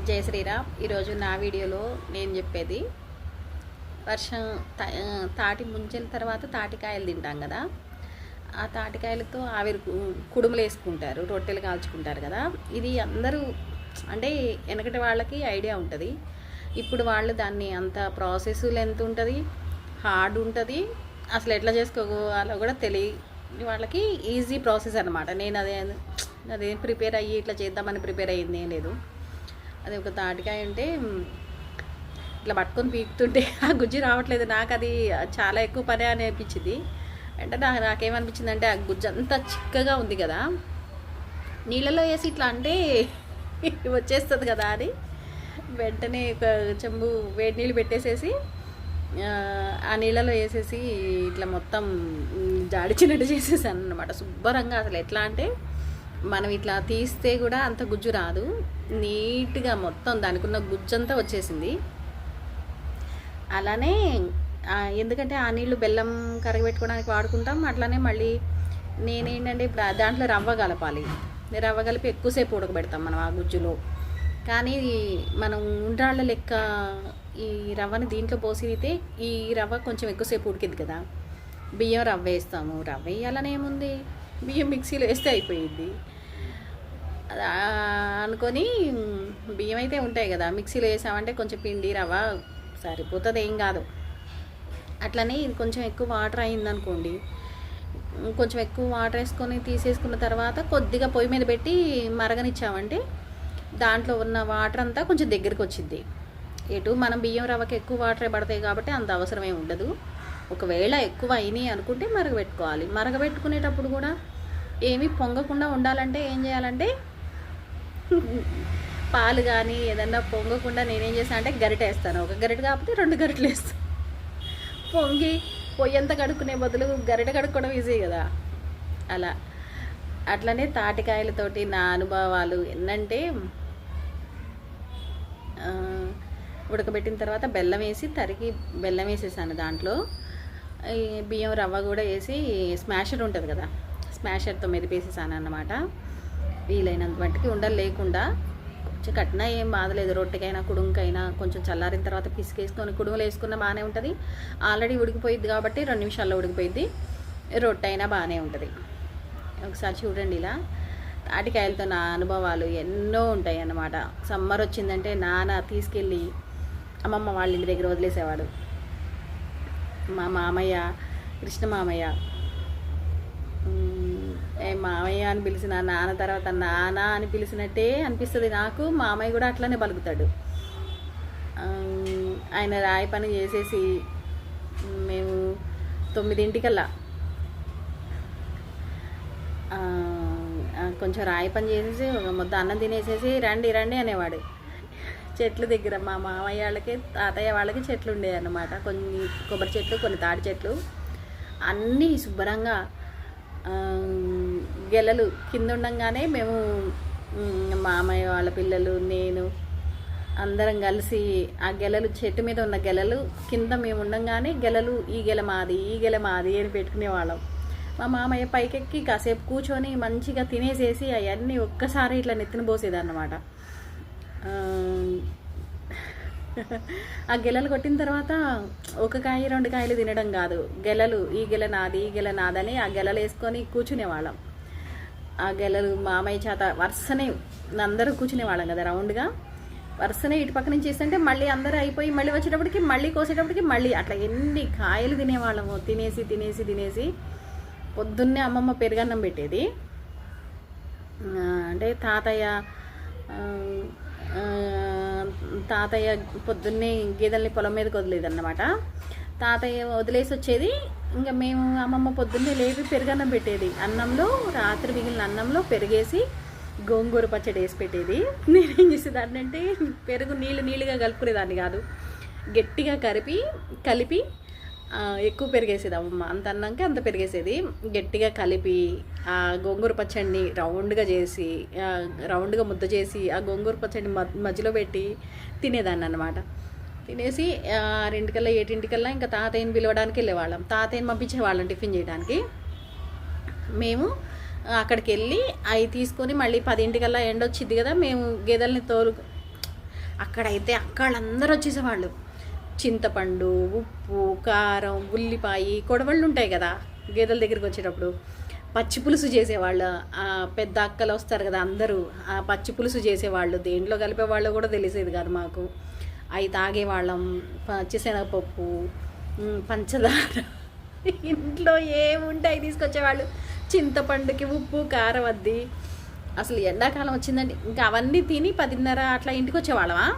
జై శ్రీరామ్. ఈరోజు నా వీడియోలో నేను చెప్పేది వర్షం తాటి ముంచిన తర్వాత తాటికాయలు తింటాం కదా, ఆ తాటికాయలతో ఆవిరి కుడుములు వేసుకుంటారు, రొట్టెలు కాల్చుకుంటారు కదా. ఇది అందరూ అంటే వెనకటి వాళ్ళకి ఐడియా ఉంటుంది. ఇప్పుడు వాళ్ళు దాన్ని అంత ప్రాసెస్ లెంత్ ఉంటుంది, హార్డ్ ఉంటుంది, అసలు ఎట్లా చేసుకోవాలో కూడా తెలియని వాళ్ళకి ఈజీ ప్రాసెస్ అనమాట. నేను అదే ప్రిపేర్ అయ్యి ఇట్లా చేద్దామని ప్రిపేర్ అయ్యింది ఏం లేదు. అది ఒక తాటికాయ అంటే ఇట్లా పట్టుకొని పీకుతుంటే ఆ గుజ్జు రావట్లేదు. నాకు అది చాలా ఎక్కువ పని అని అనిపించింది. అంటే నాకేమనిపించింది అంటే ఆ గుజ్జు అంతా చిక్కగా ఉంది కదా, నీళ్ళలో వేసి ఇట్లా అంటే వచ్చేస్తుంది కదా అని వెంటనే ఒక చెంబు వేడి నీళ్ళు పెట్టేసేసి ఆ నీళ్ళలో వేసేసి ఇట్లా మొత్తం జాడిచినట్టు చేసేసాను అనమాట శుభ్రంగా. అసలు ఎట్లా అంటే మనం ఇట్లా తీస్తే కూడా అంత గుజ్జు రాదు, నీట్గా మొత్తం దానికి ఉన్న గుజ్జంతా వచ్చేసింది. అలానే ఎందుకంటే ఆ నీళ్ళు బెల్లం కరగబెట్టుకోవడానికి వాడుకుంటాం. అట్లానే మళ్ళీ నేనేంటంటే ఇప్పుడు దాంట్లో రవ్వ కలపాలి, రవ్వ కలిపి ఎక్కువసేపు ఉడకబెడతాం మనం ఆ గుజ్జులో. కానీ మనం ఉండ్రాళ్ళ లెక్క ఈ రవ్వని దీంట్లో పోసితే ఈ రవ్వ కొంచెం ఎక్కువసేపు ఉడికింది కదా. బియ్యం రవ్వ వేస్తాము, రవ్వ వేయాలని ఏముంది, బియ్యం మిక్సీలో వేస్తే అయిపోయింది అనుకొని బియ్యం అయితే ఉంటాయి కదా, మిక్సీలో వేసామంటే కొంచెం పిండి రవ్వ సరిపోతుంది, ఏం కాదు. అట్లనే ఇది కొంచెం ఎక్కువ వాటర్ అయిందనుకోండి, కొంచెం ఎక్కువ వాటర్ వేసుకొని తీసేసుకున్న తర్వాత కొద్దిగా పొయ్యి మీద పెట్టి మరగనిచ్చామంటే దాంట్లో ఉన్న వాటర్ అంతా కొంచెం దగ్గరికి వచ్చింది. ఎటు మనం బియ్యం రవ్వకి ఎక్కువ వాటరే పడతాయి కాబట్టి అంత అవసరమే ఉండదు. ఒకవేళ ఎక్కువ అయినాయి అనుకుంటే మరగబెట్టుకోవాలి. మరగబెట్టుకునేటప్పుడు కూడా ఏమీ పొంగకుండా ఉండాలంటే ఏం చేయాలంటే పాలు కానీ ఏదన్నా పొంగకుండా నేనేం చేస్తాను అంటే గరిటె వేస్తాను. ఒక గరిటె కాకపోతే 2 గరిటెలు వేస్తాను. పొంగి పొయ్యంతా కడుక్కునే బదులు గరిటె కడుక్కోవడం ఈజీ కదా. అలా అట్లనే తాటికాయలతోటి నా అనుభవాలు ఏంటంటే ఉడకబెట్టిన తర్వాత బెల్లం వేసి తరిగి బెల్లం వేసేసాను. దాంట్లో ఈ బియ్యం రవ్వ కూడా వేసి స్మాషర్ ఉంటుంది కదా, స్మాషర్తో మెదిపేసేసాను అన్నమాట. వీలైనంత మట్టికి ఉండలు లేకుండా కొంచెం కట్టినా ఏం బాధలేదు. రొట్టెకైనా కుడుంకైనా కొంచెం చల్లారిన తర్వాత పిసికేసుకొని కుడుములు వేసుకున్న బాగానే ఉంటుంది. ఆల్రెడీ ఉడికిపోయిద్ది కాబట్టి 2 నిమిషాల్లో ఉడికిపోయిద్ది. రొట్టె అయినా బాగానే ఉంటుంది. ఒకసారి చూడండి. ఇలా తాటికాయలతో నా అనుభవాలు ఎన్నో ఉంటాయి అన్నమాట. సమ్మర్ వచ్చిందంటే నాన్న తీసుకెళ్ళి అమ్మమ్మ వాళ్ళ ఇంటి దగ్గర వదిలేసేవాడు. మా మామయ్య, కృష్ణ మామయ్య, మామయ్య అని పిలిచిన నాన్న తర్వాత నాన్న అని పిలిచినట్టే అనిపిస్తుంది నాకు. మామయ్య కూడా అట్లనే పలుకుతాడు. ఆయన రాయి పని చేసేసి మేము 9 కొంచెం రాయి పని చేసేసి ఒక ముద్ద అన్నం తినేసేసి రండి రండి అనేవాడు. చెట్ల దగ్గర మా మామయ్య వాళ్ళకి తాతయ్య వాళ్ళకి చెట్లు ఉండేవి అన్నమాట. కొన్ని కొబ్బరి చెట్లు, కొన్ని తాటి చెట్లు, అన్నీ శుభ్రంగా గెలలు కింద ఉండగానే మేము మామయ్య వాళ్ళ పిల్లలు నేను అందరం కలిసి ఆ గెలలు చెట్టు మీద ఉన్న గెలలు కింద మేము ఉండగానే గెలలు ఈ గెల మాది ఈ గెల మాది అని పెట్టుకునేవాళ్ళం. మా మామయ్య పైకెక్కి కాసేపు కూర్చొని మంచిగా తినేసేసి అవన్నీ ఒక్కసారి ఇట్లా నెత్తిన పోసేదన్నమాట. ఆ గెలలు కొట్టిన తర్వాత 1 కాయ 2 కాయలు తినడం కాదు, గెలలు ఈ గెల నాది ఈ గెల నాదని ఆ గెలలు వేసుకొని కూర్చునేవాళ్ళం. ఆ గెలలు మామయ్య చేత వరుసనే అందరూ కూర్చునేవాళ్ళం కదా రౌండ్గా. వరుసనే ఇటు పక్క నుంచి చేస్తుంటే మళ్ళీ అందరూ అయిపోయి మళ్ళీ వచ్చేటప్పటికి మళ్ళీ కోసేటప్పటికి మళ్ళీ అట్లా ఎన్ని కాయలు తినేవాళ్ళము. తినేసి తినేసి తినేసి పొద్దున్నే అమ్మమ్మ పెరుగన్నం పెట్టేది. అంటే తాతయ్య పొద్దున్నే గేదెల్ని పొలం మీదకి వదిలేదన్నమాట. తాతయ్య వదిలేసి వచ్చేది. ఇంకా మేము అమ్మమ్మ పొద్దున్నే లేపి పెరుగన్నం పెట్టేది. అన్నంలో రాత్రి మిగిలిన అన్నంలో పెరిగేసి గోంగూర పచ్చడి వేసి పెట్టేది. నేనేం చేసేదాన్ని అంటే పెరుగు నీళ్ళుగా కలుపుకునేదాన్ని కాదు, గట్టిగా కలిపి ఎక్కువ పెరిగేసేది అమ్మమ్మ. అంత అన్నాక అంత పెరిగేసేది. గట్టిగా కలిపి ఆ గోంగూర పచ్చడిని రౌండ్గా ముద్ద చేసి ఆ గోంగూర పచ్చడిని మధ్యలో పెట్టి తినేదాన్ని అన్నమాట. తినేసి 6 7 ఇంకా తాతయ్యని పిలవడానికి వెళ్ళేవాళ్ళం. తాతయ్యని పంపించేవాళ్ళం టిఫిన్ చేయడానికి. మేము అక్కడికి వెళ్ళి అవి తీసుకొని మళ్ళీ 10 ఎండ వచ్చింది కదా, మేము గేదెల్ని అక్కడైతే అక్కడందరూ వచ్చేసేవాళ్ళు. చింతపండు, ఉప్పు, కారం, ఉల్లిపాయ, కొడవళ్ళు ఉంటాయి కదా గేదెల దగ్గరికి వచ్చేటప్పుడు, పచ్చి పులుసు చేసేవాళ్ళు. పెద్ద అక్కలు వస్తారు కదా అందరూ, ఆ పచ్చి పులుసు చేసేవాళ్ళు. దేంట్లో కలిపేవాళ్ళు కూడా తెలిసేది కాదు మాకు. అవి తాగేవాళ్ళం. పచ్చిశనగపప్పు, పంచదార, ఇంట్లో ఏముంటే అవి తీసుకొచ్చేవాళ్ళు. చింతపండుకి ఉప్పు, కారం అద్ది. అసలు ఎండాకాలం వచ్చిందంటే ఇంకా అవన్నీ తిని 10:30 అట్లా ఇంటికి వచ్చేవాళ్ళమా.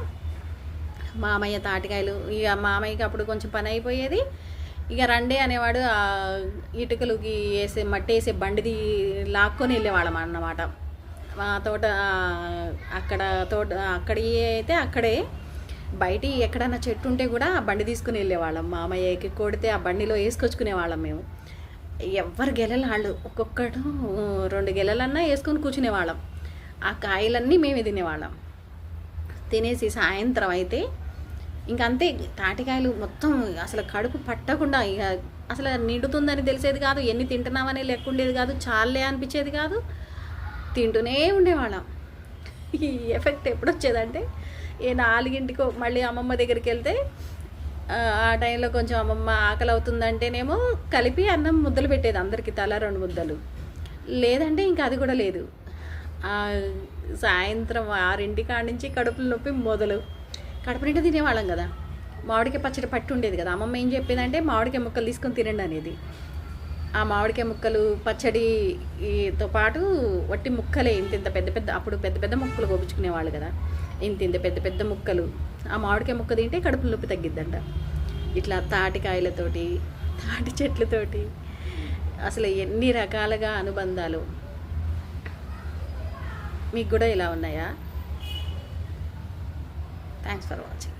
మామయ్య తాటికాయలు, ఇక మామయ్యకి అప్పుడు కొంచెం పని అయిపోయేది. ఇక రండే అనేవాడు. ఇటుకలకి వేసే మట్టి వేసే బండిది లాక్కొని వెళ్ళేవాళ్ళం అన్నమాట. మా తోట అక్కడ అక్కడి అయితే అక్కడే బయట ఎక్కడన్నా చెట్టు ఉంటే కూడా ఆ బండి తీసుకుని వెళ్ళేవాళ్ళం. మామయ్యకి కొడితే ఆ బండిలో వేసుకొచ్చుకునేవాళ్ళం మేము. ఎవరు గెలలు వాళ్ళు ఒక్కొక్కడు 2 గెలలన్నా వేసుకొని కూర్చునేవాళ్ళం. ఆ కాయలన్నీ మేమే తినేవాళ్ళం. తినేసి సాయంత్రం అయితే ఇంకంతే, తాటికాయలు మొత్తం అసలు కడుపు పట్టకుండా, ఇక అసలు నిండుతుందని తెలిసేది కాదు, ఎన్ని తింటున్నామని లెక్క ఉండేది కాదు, చాలే అనిపించేది కాదు, తింటూనే ఉండేవాళ్ళం. ఈ ఎఫెక్ట్ ఎప్పుడు వచ్చేదంటే 4ంటికో మళ్ళీ అమ్మమ్మ దగ్గరికి వెళ్తే, ఆ టైంలో కొంచెం అమ్మమ్మ ఆకలి అవుతుందంటేనేమో కలిపి అన్నం ముద్దలు పెట్టేది అందరికీ, తల 2 ముద్దలు. లేదంటే ఇంకా అది కూడా లేదు. సాయంత్రం 6 కాడ నుంచి కడుపులో నొప్పి మొదలు. కడుపు నిండా తినేవాళ్ళం కదా. మామిడికాయ పచ్చడి పట్టి ఉండేది కదా. అమ్మమ్మ ఏం చెప్పేదంటే మామిడికాయ ముక్కలు తీసుకొని తినండి అనేది. ఆ మామిడికాయ ముక్కలు పచ్చడితో పాటు వట్టి ముక్కలే ఇంత పెద్ద పెద్ద, అప్పుడు పెద్ద పెద్ద ముక్కలు కోపించుకునేవాళ్ళు కదా, ఇంత పెద్ద పెద్ద ముక్కలు. ఆ మామిడికాయ ముక్క తింటే కడుపులో నొప్పి తగ్గిద్దంట. ఇట్లా తాటికాయలతోటి, తాటి చెట్లతోటి అసలు ఎన్ని రకాలుగా అనుబంధాలు. మీకు కూడా ఇలా ఉన్నాయా? Thanks for watching.